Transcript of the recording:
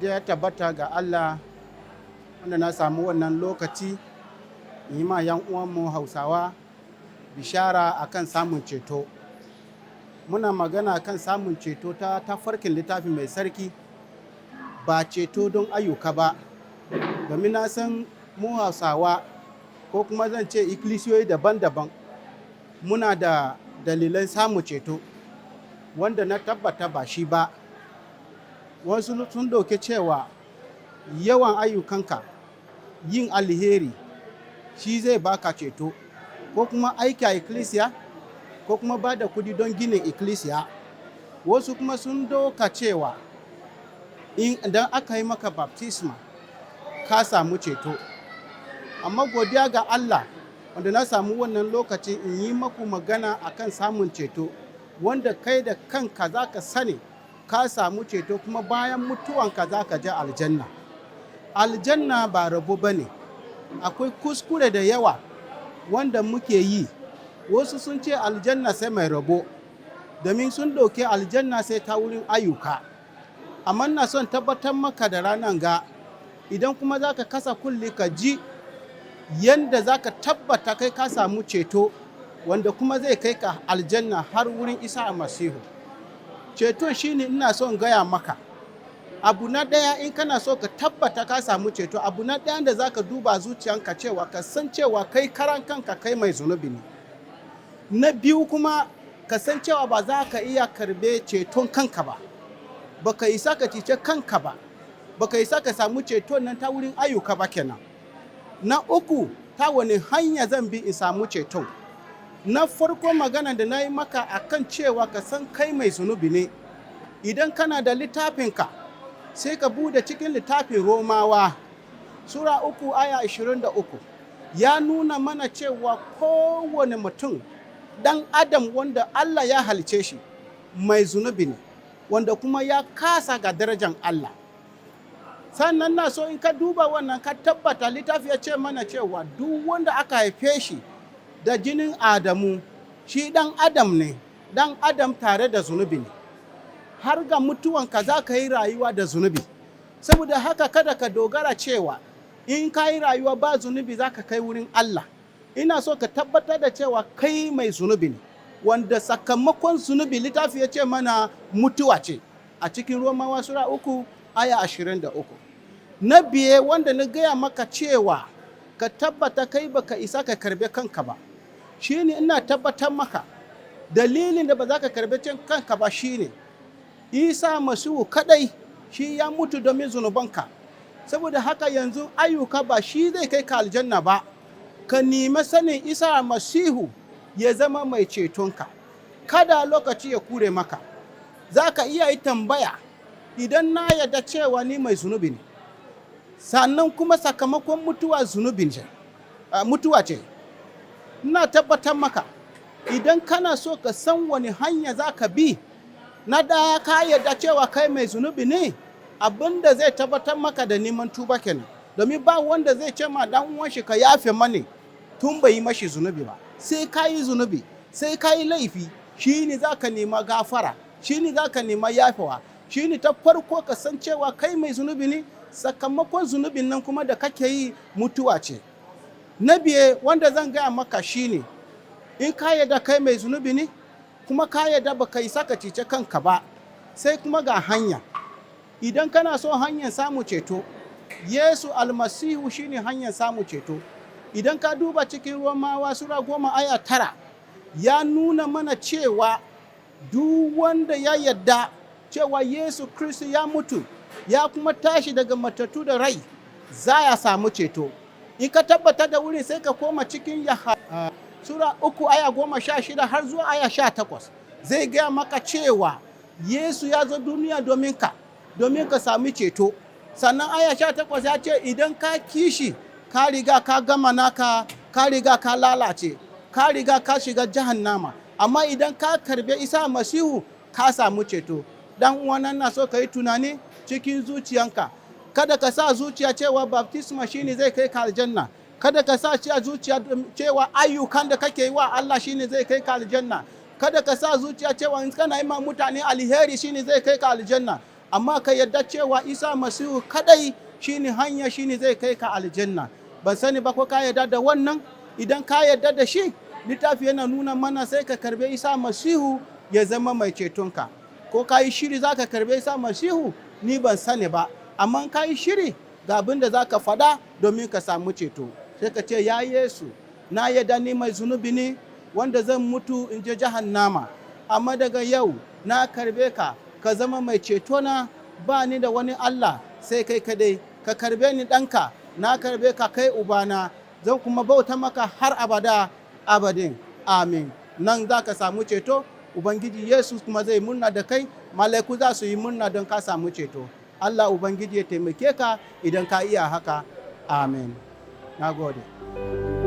godiya ya tabbata ga Allah wanda na samu wannan lokaci in yi ma 'yan uwanmu Hausawa bishara akan samun ceto. Muna magana kan samun ceto ta farkin littafi mai sarki, ba ceto don ayyuka ba. Domin na san mu Hausawa ko kuma zan ce ikkilisiyoyi daban-daban muna da dalilan samun ceto wanda na tabbata ba shi ba. Wasu sun dauke cewa yawan ayyukanka, yin alheri shi zai baka ceto, ko kuma aiki a ikkilisiya, ko kuma ba da kudi don ginin ikkilisiya. Wasu kuma sun doka cewa idan aka yi maka baptisma ka samu ceto. Amma godiya ga Allah wanda na samu wannan lokaci in yi maku magana akan samun ceto, wanda kai da kanka za ka sani ka samu ceto, kuma bayan mutuwanka za ka je aljanna. Aljanna ba rabo ba ne. Akwai kuskure da yawa wanda muke yi. Wasu sun ce aljanna sai mai rabo, domin sun ɗauke aljanna sai ta wurin ayyuka. Amma na son tabbatar maka da ranar ga, idan kuma za ka kasa kulli ka ji yadda za ka tabbata kai ka samu ceto, wanda kuma zai kai ka aljanna har wurin Isa Almasihu. Ceton shine ina son gaya maka. Abu na ɗaya, in kana so ka tabbata ka samu ceto, abu na ɗaya da za ka duba zuciyanka cewa ka san cewa kai karan kanka kai mai zunubi ne. Na biyu kuma ka san cewa ba za ka iya karbe ceton kanka ba. Baka isa ka cice kanka ba. Baka isa ka samu ceton nan ta wurin ayyuka ba kenan. Na uku, ta wani hanya zan bi in samu ceton? Na farko magana da na yi maka akan cewa ka san kai mai zunubi ne. Idan kana da littafinka, sai ka bude cikin littafin Romawa, Sura 3 aya 23. Ya nuna mana cewa kowane mutum, ɗan Adam wanda Allah ya halice shi, mai zunubi ne, wanda kuma ya kasa ga darajar Allah. Sannan na so in ka duba wannan ka tabbata littafi ya ce mana cewa duk wanda aka haife shi da jinin Adamu, shi ɗan Adam ne, ɗan Adam tare da zunubi ne. Har ga mutuwanka za ka yi rayuwa da zunubi. Saboda haka kada ka dogara cewa in ka yi rayuwa ba zunubi za ka kai wurin Allah. Ina so ka tabbatar da cewa kai mai zunubi ne, wanda sakamakon zunubi littafi ya ce mana mutuwa ce, a cikin Romawa Sura 3 aya 23. Na biye wanda na gaya maka cewa ka tabbata kai baka isa ka karbe kanka ba, shine ina tabbatar maka dalilin da ba za ka karbe kanka ba shine Isa Masihu kadai shi ya mutu domin zunubanka. Saboda haka yanzu ayyuka ba shi zai kai ka aljanna ba. Ka nemi sanin Isa Masihu ya zama mai cetonka. Kada lokaci ya kure maka. Za ka iya yi tambaya, idan na yarda cewa ni mai zunubi ne, sannan kuma sakamakon mutuwa ce. Ina tabbatar maka, idan kana so ka san wani hanya za ka bi, na ɗaya ka yarda cewa kai mai zunubi ne, abinda zai tabbatar maka da neman tuba kenan. Domin ba wanda zai ce ma dan uwan shi ka yafe mani tun bai yi mashi zunubi ba. Sai ka yi zunubi, sai ka yi laifi, shi ne za ka nema gafara, shi ne za ka nema yafewa, shi ne ta farko ka san cewa kai mai zunubi ne, sakamakon zunubin nan kuma da kake yi mutuwa ce. Na biye wanda zan gaya maka shi ne, in ka yarda kai mai zunubi ne, kuma ka yarda baka isa ka cice kanka ba, sai kuma ga hanya. Idan kana so hanyar samu ceto, Yesu Almasihu shine hanyar samu ceto. Idan ka duba cikin Romawa Sura 10 aya 9, ya nuna mana cewa duk wanda ya yarda cewa Yesu Kristi ya mutu, ya kuma tashi daga matattu da rai, za ya samu ceto. In ka tabbata da wurin sai ka koma cikin Sura 3 aya 16 har zuwa aya 18. Zai gaya maka cewa Yesu ya zo duniya domin ka sami ceto. Sannan aya 18 ya ce idan ka kishi, ka riga ka gama naka, ka riga ka lalace, ka riga ka shiga jahannama. Amma idan ka karbe Isa Masihu, ka samu ceto. Dan uwana na so ka yi tunani cikin zuciyanka. Kada ka sa zuciya cewa baptisma shine zai kai ka aljanna. Kada ka sa zuciya cewa ayyukan da kake yi wa Allah shine zai kai ka aljanna. Kada ka sa zuciya cewa in kana yi ma mutane alheri shine zai kai ka aljanna. amma ka yadda cewa Isa Masihu kadai shine hanya, shine zai kai ka aljanna. Ban sani ba ko ka yadda da wannan. Idan ka yadda da shi, littafi yana nuna mana sai ka karbe Isa Masihu ya zama mai cetonka. Ko ka yi shiri za ka karbe Isa Masihu, ni ban sani ba, amma ka yi shiri ga abin da za ka faɗa domin ka samu ceto. Sai ka ce, ya Yesu, na yadda ni mai zunubi ne wanda zan mutu in je jahannama, amma daga yau na karbe ka, ka zama mai cetona. Ba ni da wani Allah sai kai kadai, ka karbe ni ɗanka, na karbe ka kai ubana, zan kuma bauta maka har abada abadin. Amin. Nan za ka samu ceto, Ubangiji Yesu kuma zai murna da kai, mala'iku za su yi murna don ka samu ceto. Allah Ubangiji ya taimake ka idan ka iya haka. Amin. Na gode.